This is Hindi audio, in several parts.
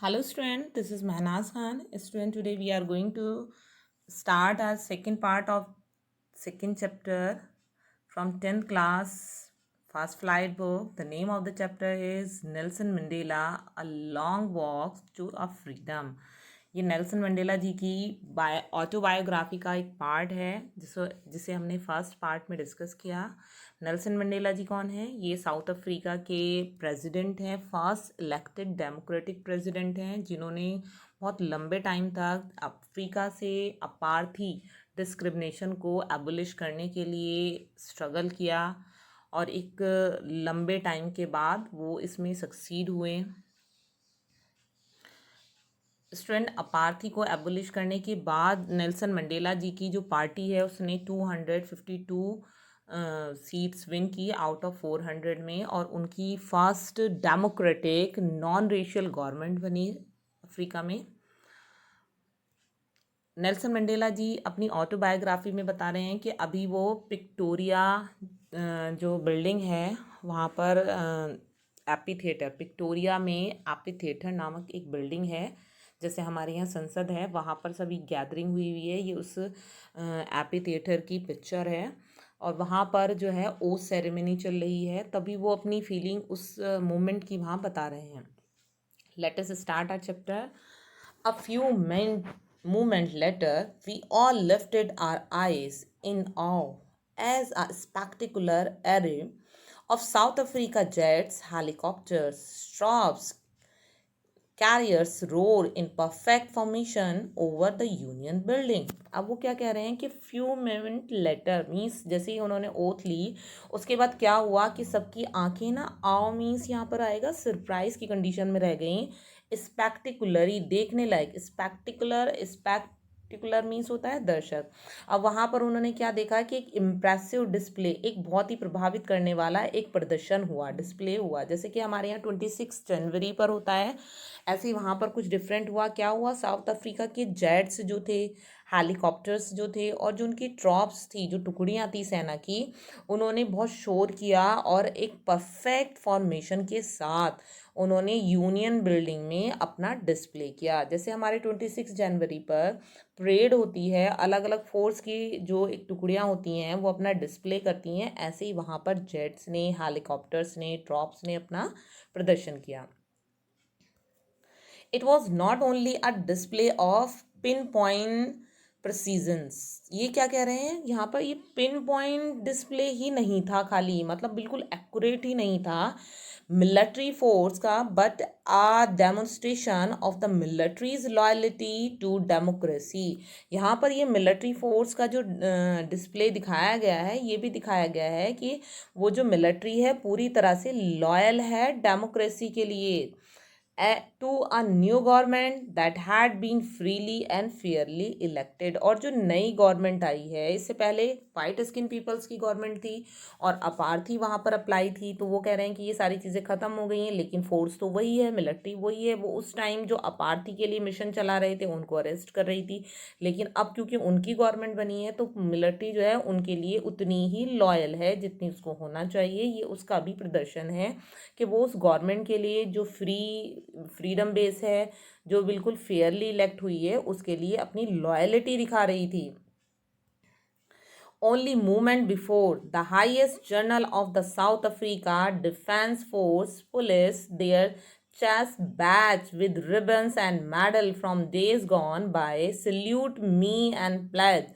Hello student, this is Mehnaz Khan. Student, today we are going to start our second part of second chapter from 10th class Fast Flight book. The name of the chapter is Nelson Mandela, A Long Walk to a Freedom. ये नेल्सन मंडेला जी की ऑटोबायोग्राफी का एक पार्ट है जिसे हमने फर्स्ट पार्ट में डिस्कस किया। नेल्सन मंडेला जी कौन है? ये साउथ अफ्रीका के प्रेसिडेंट हैं, फर्स्ट इलेक्टेड डेमोक्रेटिक प्रेसिडेंट हैं, जिन्होंने बहुत लंबे टाइम तक अफ्रीका से अपार्थी डिस्क्रिमिनेशन को एबोलिश करने के लिए स्ट्रगल किया और एक लंबे टाइम के बाद वो इसमें सक्सीड हुए। स्टूडेंट, अपार्थी को एबोलिश करने के बाद नेल्सन मंडेला जी की जो पार्टी है उसने 252 सीट्स विन की आउट ऑफ 400 में, और उनकी first democratic non racial government बनी अफ्रीका में। नेल्सन मंडेला जी अपनी ऑटोबायोग्राफी में बता रहे हैं कि अभी वो पिक्टोरिया जो बिल्डिंग है वहाँ पर एपी थिएटर, पिक्टोरिया में एपी थिएटर नामक एक बिल्डिंग है, जैसे हमारे यहाँ संसद है, वहाँ पर सभी गैदरिंग हुई हुई है। ये उस एपी थिएटर की पिक्चर है और वहाँ पर जो है ओथ सेरेमनी चल रही है, तभी वो अपनी फीलिंग उस मोमेंट की वहाँ बता रहे हैं। Let us start our chapter. A few moments later, we all lifted our eyes in awe as a spectacular array of South Africa jets, helicopters, Straubs, carriers roar in perfect formation over the Union Building. अब वो क्या कह रहे हैं कि few moment later मीन्स जैसे ही उन्होंने ओथ ली उसके बाद क्या हुआ कि सबकी आंखें ना आओ मीन्स यहाँ पर आएगा सरप्राइज की कंडीशन में रह गई। स्पेक्टिकुलरी देखने लायक, स्पेक्टिकुलर मीन्स होता है दर्शक। अब वहाँ पर उन्होंने क्या देखा कि एक इम्प्रेसिव डिस्प्ले, एक बहुत ही प्रभावित करने वाला एक प्रदर्शन हुआ, डिस्प्ले हुआ, जैसे कि हमारे यहाँ 26 जनवरी पर होता है, ऐसे ही वहाँ पर कुछ डिफरेंट हुआ। क्या हुआ? साउथ अफ्रीका के जेट्स जो थे, हेलीकॉप्टर्स जो थे और जो उनकी ट्रॉप्स थी, जो टुकड़ियाँ थी सेना की, उन्होंने बहुत शोर किया और एक परफेक्ट फॉर्मेशन के साथ उन्होंने यूनियन बिल्डिंग में अपना डिस्प्ले किया। जैसे हमारे 26 जनवरी पर परेड होती है, अलग अलग फोर्स की जो एक टुकड़ियाँ होती हैं वो अपना डिस्प्ले करती हैं, ऐसे ही वहाँ पर जेट्स ने, हेलीकॉप्टर्स ने, ट्रॉप्स ने अपना प्रदर्शन किया। It was not only a display of pinpoint precisions. ये क्या कह रहे हैं यहाँ पर? ये पिन पॉइंट डिस्प्ले ही नहीं था खाली, मतलब बिल्कुल एक्यूरेट ही नहीं था मिलिट्री फोर्स का, but a demonstration of the military's loyalty to democracy. यहाँ पर ये मिलिट्री फोर्स का जो डिस्प्ले दिखाया गया है, ये भी दिखाया गया है कि वो जो मिलिट्री है पूरी तरह से लॉयल है डेमोक्रेसी के लिए, to a new government that had been freely and fairly elected। और जो नई गवर्नमेंट आई है, इससे पहले वाइट स्किन पीपल्स की गवर्नमेंट थी और अपार्थी वहाँ पर अप्लाई थी, तो वो कह रहे हैं कि ये सारी चीज़ें ख़त्म हो गई हैं, लेकिन फोर्स तो वही है, मिलिट्री वही है। वो उस टाइम जो अपार्थी के लिए मिशन चला रहे थे उनको अरेस्ट कर रही थी, लेकिन अब क्योंकि उनकी गवर्नमेंट बनी है तो मिलिट्री जो है उनके लिए उतनी ही लॉयल है जितनी उसको होना चाहिए। ये उसका भी प्रदर्शन है कि वो उस गवर्नमेंट के लिए जो फ्रीडम बेस है, जो बिल्कुल फेयरली इलेक्ट हुई है, उसके लिए अपनी लॉयलिटी दिखा रही थी। Only moment before, the highest journal of the South Africa Defence Force police their chest badge with ribbons and medal from days gone by, salute me and pledge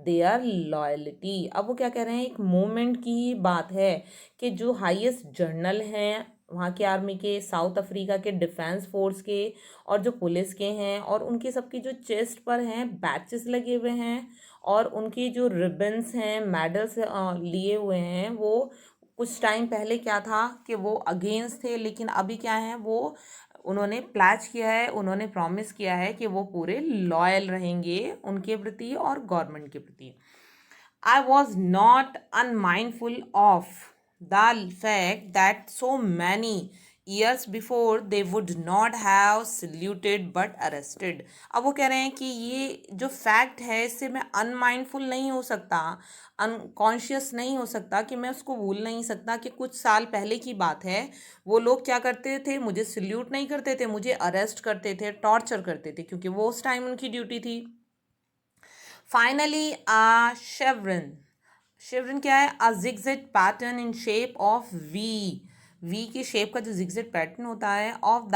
their loyalty। अब वो क्या कह रहे हैं? एक मोमेंट की बात है कि जो हाईएस्ट जर्नल हैं वहाँ के आर्मी के, साउथ अफ्रीका के डिफेंस फोर्स के और जो पुलिस के हैं, और उनके सबकी जो चेस्ट पर हैं बैचेस लगे हुए हैं और उनकी जो रिबन्स हैं, मेडल्स लिए हुए हैं, वो कुछ टाइम पहले क्या था कि वो अगेंस्ट थे, लेकिन अभी क्या है, वो उन्होंने प्लाच किया है, उन्होंने प्रॉमिस किया है कि वो पूरे लॉयल रहेंगे उनके प्रति और गवर्नमेंट के प्रति। I was not unmindful of the fact that so many years before they would not have saluted but arrested. अब वो कह रहे हैं कि ये जो फैक्ट है इससे मैं अनमाइंडफुल नहीं हो सकता, अनकॉन्शियस नहीं हो सकता, कि मैं उसको भूल नहीं सकता कि कुछ साल पहले की बात है, वो लोग क्या करते थे, मुझे सल्यूट नहीं करते थे, मुझे अरेस्ट करते थे, टॉर्चर करते थे, क्योंकि वो उस टाइम उनकी ड्यूटी थी। फाइनली शेवरन, शेवरन क्या है, a zigzag pattern in shape of V, V की शेप का जो जिगजेग पैटर्न होता है, of the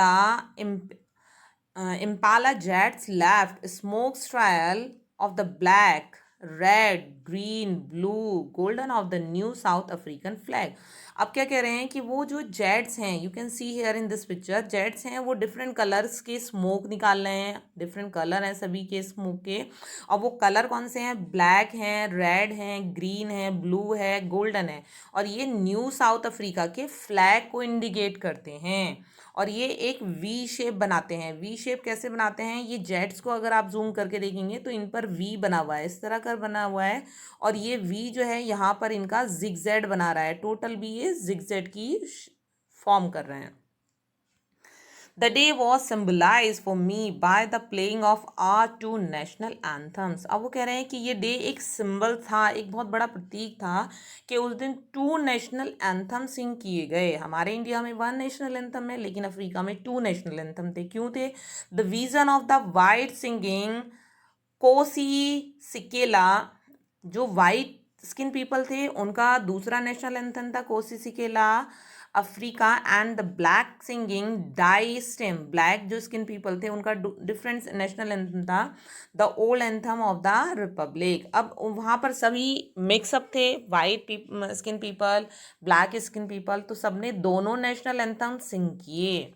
impala jets left smoke trail of the black, red, green, blue, golden of the new South African flag। अब क्या कह रहे हैं कि वो जो जेट्स हैं, you can see here in this picture, jets हैं वो डिफरेंट कलर्स के स्मोक निकाल रहे हैं, डिफरेंट कलर हैं सभी के स्मोक के, और वो कलर कौन से हैं, ब्लैक हैं, रेड हैं, ग्रीन है, ब्लू है, गोल्डन है, और ये न्यू साउथ अफ्रीका के फ्लैग को इंडिकेट करते हैं, और ये एक वी शेप बनाते हैं। वी शेप कैसे बनाते हैं, ये जेट्स को अगर आप जूम करके देखेंगे तो इन पर वी बना हुआ है, इस तरह कर बना हुआ है, और ये वी जो है यहाँ पर इनका जिगजेड बना रहा है, टोटल भी ये जिगजेड की फॉर्म कर रहे हैं। The day was symbolized for me by the playing of our two national anthems। अब वो कह रहे हैं कि ये डे एक सिंबल था, एक बहुत बड़ा प्रतीक था कि उस दिन टू नेशनल एंथम सिंग किए गए। हमारे इंडिया में वन नेशनल एंथम है, लेकिन अफ्रीका में टू नेशनल एंथम थे। क्यों थे? The vision of the white singing Nkosi Sikelela, जो वाइट स्किन पीपल थे उनका दूसरा नेशनल एंथम था Nkosi Sikelela Africa, and the black singing Die Stem, black जो स्किन पीपल थे उनका डिफरेंट नेशनल एंथम था the old anthem of the republic. अब वहाँ पर सभी मिक्सअप थे, white skin people, black skin people, तो सबने दोनों नेशनल एंथम सिंग किए।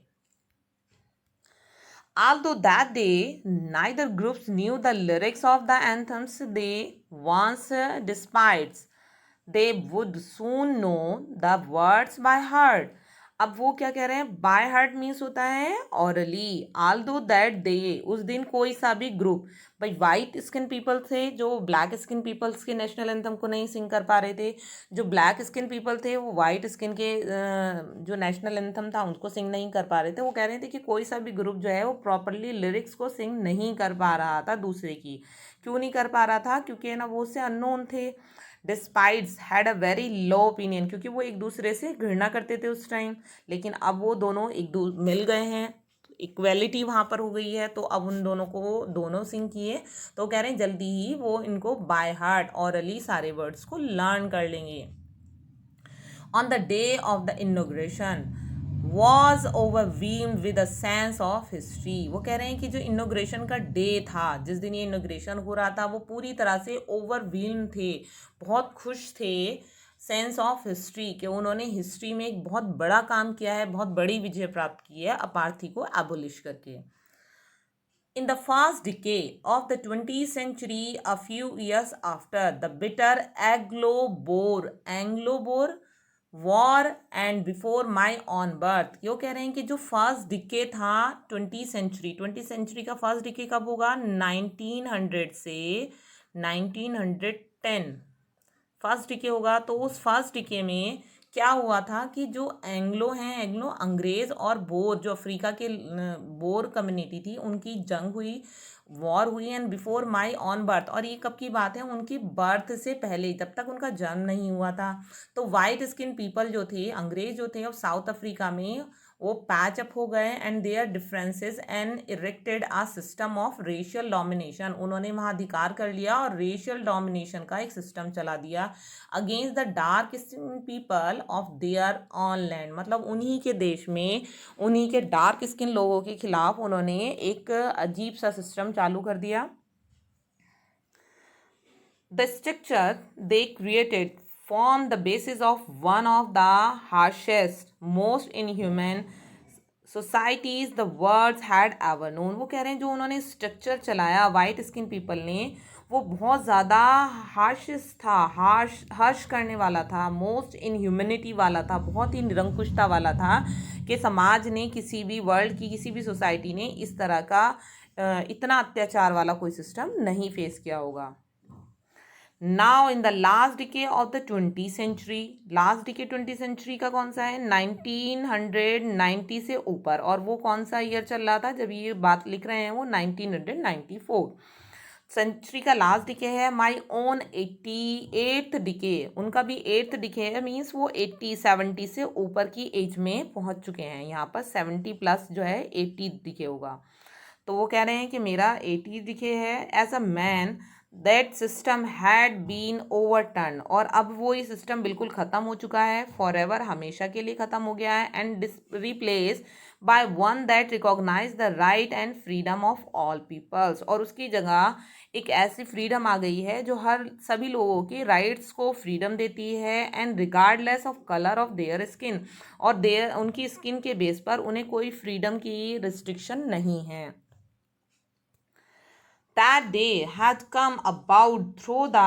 Although that day neither groups knew the lyrics of the anthems they once despised, they would soon know the words by heart। अब वो क्या कह रहे हैं, बाय हार्ट मीन्स होता है ऑरली। आल्दो दैट डे, उस दिन कोई सा भी ग्रुप, भाई वाइट स्किन पीपल थे जो ब्लैक स्किन पीपल्स के नेशनल एंथम को नहीं सिंग कर पा रहे थे, जो ब्लैक स्किन पीपल थे वो वाइट स्किन के जो नेशनल एंथम था उनको सिंग नहीं कर पा रहे थे। वो कह रहे थे कि कोई सा भी ग्रुप जो है वो प्रॉपरली लिरिक्स को सिंग नहीं कर पा रहा था दूसरे की। क्यों नहीं कर पा रहा था? क्योंकि ना वो उससे अननोन थे। Despites had a very low opinion, क्योंकि वो एक दूसरे से घृणा करते थे उस टाइम, लेकिन अब वो दोनों मिल गए हैं, इक्वेलिटी वहाँ पर हो गई है, तो अब उन दोनों को दोनों सिंग किए, तो कह रहे हैं जल्दी ही वो इनको बाय हार्ट ऑरली सारे वर्ड्स को लर्न कर लेंगे। On the day of the inauguration was overwhelmed with a sense of history. वो कह रहे हैं कि जो इनोग्रेशन का डे था, जिस दिन ये इनोग्रेशन हो रहा था, वो पूरी तरह से ओवरवीम्ड थे, बहुत खुश थे सेंस ऑफ हिस्ट्री, कि उन्होंने हिस्ट्री में एक बहुत बड़ा काम किया है, बहुत बड़ी विजय प्राप्त की है अपार्थी को एबोलिश करके। In the first decade of the 20th century, a few years after the bitter Anglo-Boer war and before my own birth, यो कह रहे हैं कि जो फर्स्ट डिके था 20th सेंचुरी का फर्स्ट डिके कब होगा? 1900 से 1910 फर्स्ट डिके होगा। तो उस फर्स्ट डिके में क्या हुआ था कि जो एंग्लो अंग्रेज और बोर, जो अफ्रीका के बोर कम्युनिटी थी, उनकी जंग हुई, वॉर हुई, and before my on birth, और ये कब की बात है? उनकी बर्थ से पहले, तब तक उनका जन्म नहीं हुआ था। तो वाइट स्किन पीपल जो थे, अंग्रेज जो थे ऑफ साउथ अफ्रीका में, वो पैच अप हो गए and their differences and erected a system of racial domination. उन्होंने वहाँ अधिकार कर लिया और रेशियल डोमिनेशन का एक सिस्टम चला दिया against the dark skin people of their on land. मतलब उन्हीं के देश में उन्हीं के डार्क स्किन लोगों के खिलाफ उन्होंने एक अजीब सा सिस्टम चालू कर दिया। The structure they created form the basis of one of the harshest, most inhuman societies the world had ever known। वो कह रहे हैं जो उन्होंने स्ट्रक्चर चलाया वाइट स्किन पीपल ने, वो बहुत ज़्यादा हर्ष करने वाला था, मोस्ट इनह्यूमनिटी वाला था, बहुत ही निरंकुशता वाला था, कि समाज ने, किसी भी वर्ल्ड की किसी भी सोसाइटी ने इस तरह का इतना अत्याचार वाला कोई सिस्टम नहीं फेस किया होगा। Now in the last decade of the 20th century, last decade 20th century का कौन सा है, 1990 से ऊपर, और वो कौन सा ईयर चल रहा था जब ये बात लिख रहे हैं, वो 1994 सेंचुरी का लास्ट डिके है। माई ओन 88th डिके, उनका भी 8th डिके है, मीन्स वो 70 से ऊपर की एज में पहुंच चुके हैं। यहाँ पर 70 प्लस जो है 80 डिके होगा। तो वो कह रहे हैं कि मेरा 80 डिके है। As a man that system had been overturn, और अब वो ये सिस्टम बिल्कुल ख़त्म हो चुका है, फॉर एवर, हमेशा के लिए ख़त्म हो गया है, and replace by one that recognise the right and freedom of all peoples, और उसकी जगह एक ऐसी फ्रीडम आ गई है जो हर सभी लोगों की राइट्स को फ्रीडम देती है, and regardless of colour of their skin, और देयर उनकी स्किन के बेस पर उन्हें कोई फ्रीडम की रिस्ट्रिक्शन नहीं है। That day had come about through the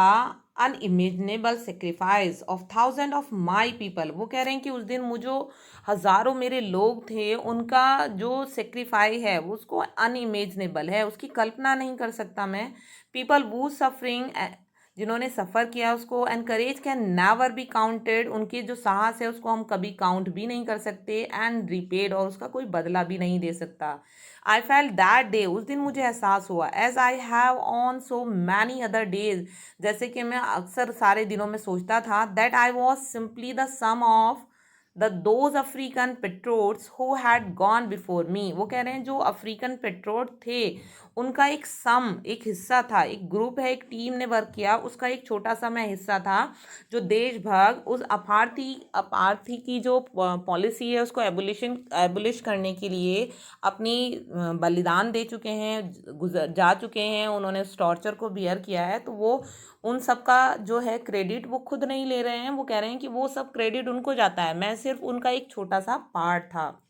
unimaginable sacrifice of thousands of my people। वो कह रहे हैं कि उस दिन वो जो हज़ारों मेरे लोग थे, उनका जो सेक्रीफाई है वो उसको अनइमेजनेबल है, उसकी कल्पना नहीं कर सकता मैं। पीपल वो सफरिंग, जिन्होंने सफ़र किया उसको, and courage can never be counted, उनके जो साहस है उसको हम कभी काउंट भी नहीं कर सकते, एंड रिपेड, और उसका कोई बदला भी नहीं दे सकता। आई फेल्ट दैट डे, उस दिन मुझे एहसास हुआ, as I have on so many other days, जैसे कि मैं अक्सर सारे दिनों में सोचता था, that I was simply the sum of the those African patriots who had gone before me. वो कह रहे हैं जो अफ्रीकन पेट्रोट थे उनका एक सम, एक हिस्सा था, एक ग्रुप है, एक टीम ने वर्क किया, उसका एक छोटा सा मैं हिस्सा था, जो देशभक्त उस अपार्थी की जो पॉलिसी है उसको एबोलिश करने के लिए अपनी बलिदान दे चुके हैं, जा चुके हैं, उन्होंने उस टॉर्चर को बियर किया है। तो वो उन सब का जो है क्रेडिट वो खुद नहीं ले रहे हैं, वो कह रहे हैं कि वो सब क्रेडिट उनको जाता है, मैं सिर्फ उनका एक छोटा सा पार्ट था।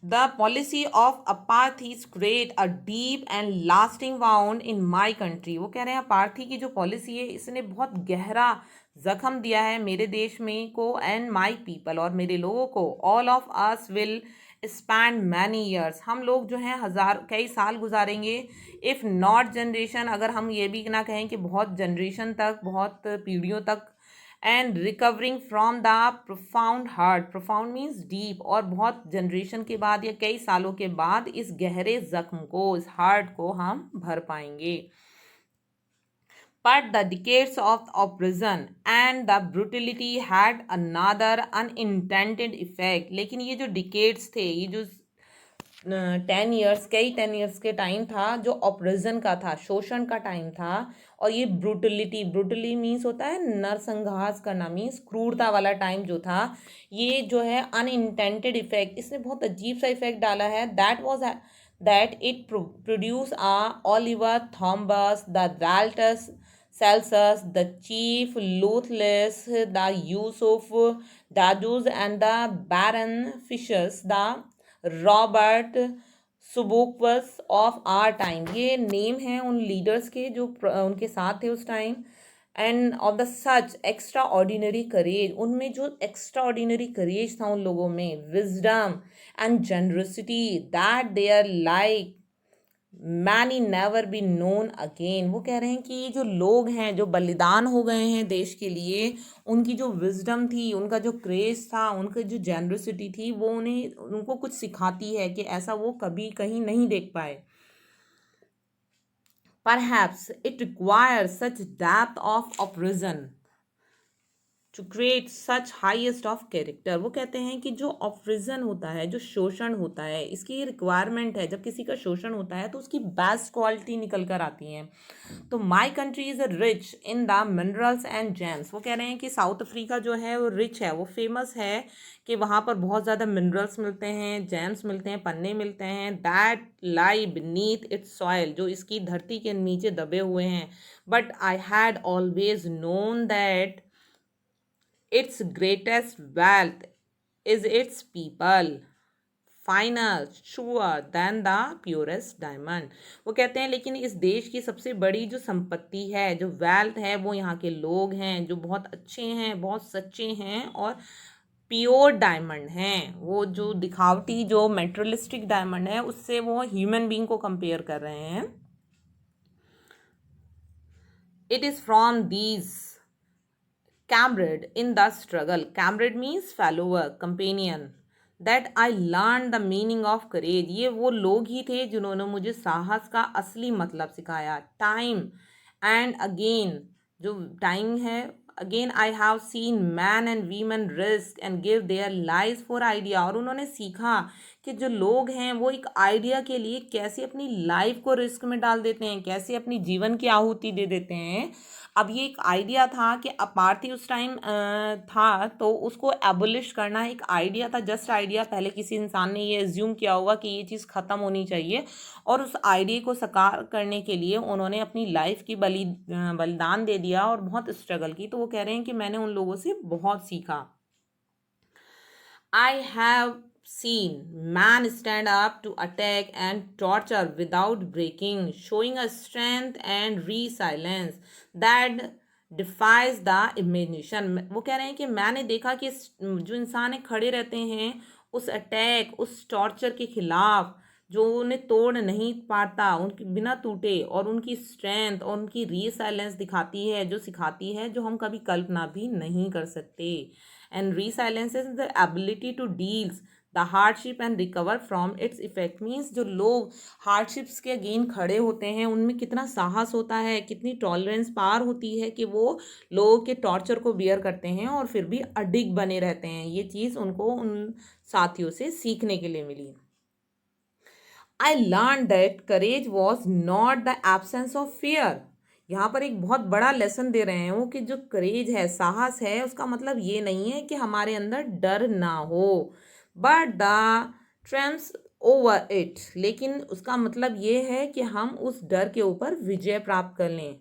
The policy of apartheid create a deep and lasting wound in my country। वो कह रहे हैं अपार्थी की जो पॉलिसी है इसने बहुत गहरा जख्म दिया है मेरे देश में को, एंड माई पीपल, और मेरे लोगों को। All of us will span many years, हम लोग जो हैं कई साल गुजारेंगे। इफ़ नॉट जनरेशन, अगर हम ये भी ना कहें कि बहुत जनरेशन तक, बहुत पीढ़ियों तक, and recovering from the profound hurt, profound means deep, और बहुत जनरेशन के बाद या कई सालों के बाद इस गहरे जख्म को, इस हार्ट को हम भर पाएंगे। But the decades of prison and the brutality had another unintended effect। लेकिन ये जो decades थे, ये जो 10 ईयर्स के टाइम था जो ऑपरेशन का था, शोषण का टाइम था, और ये ब्रूटली मीन्स होता है नरसंहार करना, मीन्स क्रूरता वाला टाइम जो था, ये जो है अनइंटेंटेड इफेक्ट, इसने बहुत अजीब सा इफेक्ट डाला है। That it produce Oliver Tambos, the Walters Celsus, the chief Luthless, the Yusuf Dajus, and the Baron Fishers, the Robert Sobukwes of our time, ये नेम है उन लीडर्स के जो उनके साथ थे उस time. And of the such extraordinary courage, उनमें जो एक्स्ट्रा ऑर्डिनरी करेज था उन लोगों में, wisdom and generosity, that they are like many never be known again. वो कह रहे हैं कि ये जो लोग हैं जो बलिदान हो गए हैं देश के लिए, उनकी जो विजडम थी, उनका जो क्रेज था, उनकी जो जेनरसिटी थी, वो उनको कुछ सिखाती है कि ऐसा वो कभी कहीं नहीं देख पाए। Perhaps it requires such depth of operation to create such highest of character. वो कहते हैं कि जो ऑपरेशन होता है, जो शोषण होता है, इसकी रिक्वायरमेंट है, जब किसी का शोषण होता है तो उसकी बेस्ट क्वालिटी निकल कर आती हैं। तो my country is rich in the minerals and James. वो कह रहे हैं कि साउथ अफ्रीका जो है वो रिच है, वो फेमस है कि वहाँ पर बहुत ज़्यादा मिनरल्स मिलते हैं, जेम्स मिलते हैं, पन्ने मिलते हैं, that lie beneath it's soil, जो इसकी धरती के नीचे दबे हुए हैं। But I had always known that its greatest wealth is its people, finer, truer than the purest diamond। वो कहते हैं लेकिन इस देश की सबसे बड़ी जो संपत्ति है, जो वेल्थ है, वो यहाँ के लोग हैं जो बहुत अच्छे हैं, बहुत सच्चे हैं, और प्योर डायमंड हैं। वो जो दिखावटी जो मेटेरियलिस्टिक डायमंड है उससे वो ह्यूमन बीइंग को कंपेयर कर रहे हैं। It is from these comrade in the struggle. Comrade means follower, companion. That I learned the meaning of courage. ये वो लोग ही थे जिन्होंने मुझे साहस का असली मतलब सिखाया. Time and again, जो टाइम है, again I have seen man and women risk and give their life for idea. और उन्होंने सीखा कि जो लोग हैं वो एक आइडिया के लिए कैसे अपनी लाइफ को रिस्क में डाल देते हैं, कैसे अपनी जीवन की आहुति दे देते हैं. अब ये एक आइडिया था कि अपार्थी उस टाइम था, तो उसको एबोलिश करना एक आइडिया था, जस्ट आइडिया. पहले किसी इंसान ने ये एज्यूम किया होगा कि ये चीज़ ख़त्म होनी चाहिए, और उस आइडिया को साकार करने के लिए उन्होंने अपनी लाइफ की बलिदान दे दिया और बहुत स्ट्रगल की. तो वो कह रहे हैं कि मैंने उन लोगों से बहुत सीखा. I have seen man stand up to attack and torture without breaking, showing a strength and resilience that defies the imagination. वो कह रहे हैं कि मैंने देखा कि जो इंसान है खड़े रहते हैं उस अटैक, उस टॉर्चर के खिलाफ, जो उन्हें तोड़ नहीं पाता, उनकी बिना टूटे, और उनकी स्ट्रेंथ और उनकी रीसाइलेंस दिखाती है, जो सिखाती है, जो हम कभी कल्पना भी नहीं कर सकते. And resilience is the ability to deals the hardship and recover from its effect. Means जो लोग हार्डशिप्स के अगेन खड़े होते हैं उनमें कितना साहस होता है, कितनी टॉलरेंस पार होती है कि वो लोगों के टॉर्चर को बियर करते हैं और फिर भी अडिग बने रहते हैं. ये चीज़ उनको उन साथियों से सीखने के लिए मिली. I learn that courage was not the absence of fear. यहाँ पर एक बहुत बड़ा लेसन दे रहे हैं वो कि जो करेज है, साहस है, उसका मतलब ये नहीं है कि हमारे अंदर डर ना हो, बट द ट्रेम्स ओवर इट. लेकिन उसका मतलब ये है कि हम उस डर के ऊपर विजय प्राप्त कर लें.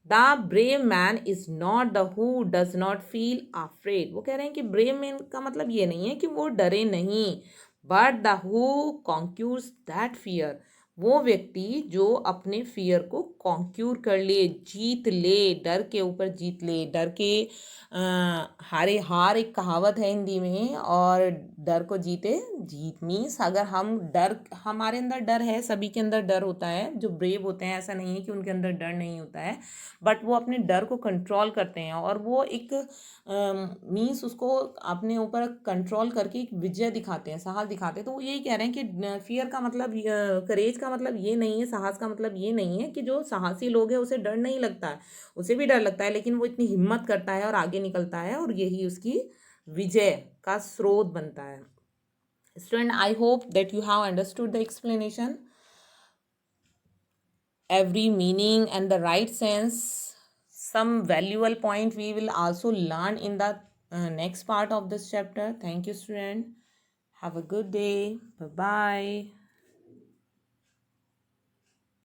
The brave man is not the who does not feel afraid. वो कह रहे हैं कि ब्रेव मैन का मतलब ये नहीं है कि वो डरे नहीं, but the who conquers that fear. वो व्यक्ति जो अपने फियर को कॉन्क्यूर कर ले, जीत ले, डर के ऊपर जीत ले. डर के हारे हार एक कहावत है हिंदी में, और डर को जीते जीत. मीन्स अगर हम डर, हमारे अंदर डर है, सभी के अंदर डर होता है. जो ब्रेव होते हैं ऐसा नहीं है कि उनके अंदर डर नहीं होता है, बट वो अपने डर को कंट्रोल करते हैं और वो एक मीन्स उसको अपने ऊपर कंट्रोल करके एक विजय दिखाते हैं, साहस दिखाते हैं. तो वो यही कह रहे हैं कि फियर का मतलब, करेज का मतलब ये नहीं है, साहस का मतलब ये नहीं है कि जो साहसी लोग हैं उसे डर नहीं लगता है. उसे भी डर लगता है, लेकिन वो इतनी हिम्मत करता है और आगे निकलता है, और यही उसकी विजय का स्रोत बनता है. Student, I hope that you have understood the explanation, every meaning and the right sense. Some valuable point we will also learn in the next part of this chapter. Thank you, student. Have a good day. Bye bye.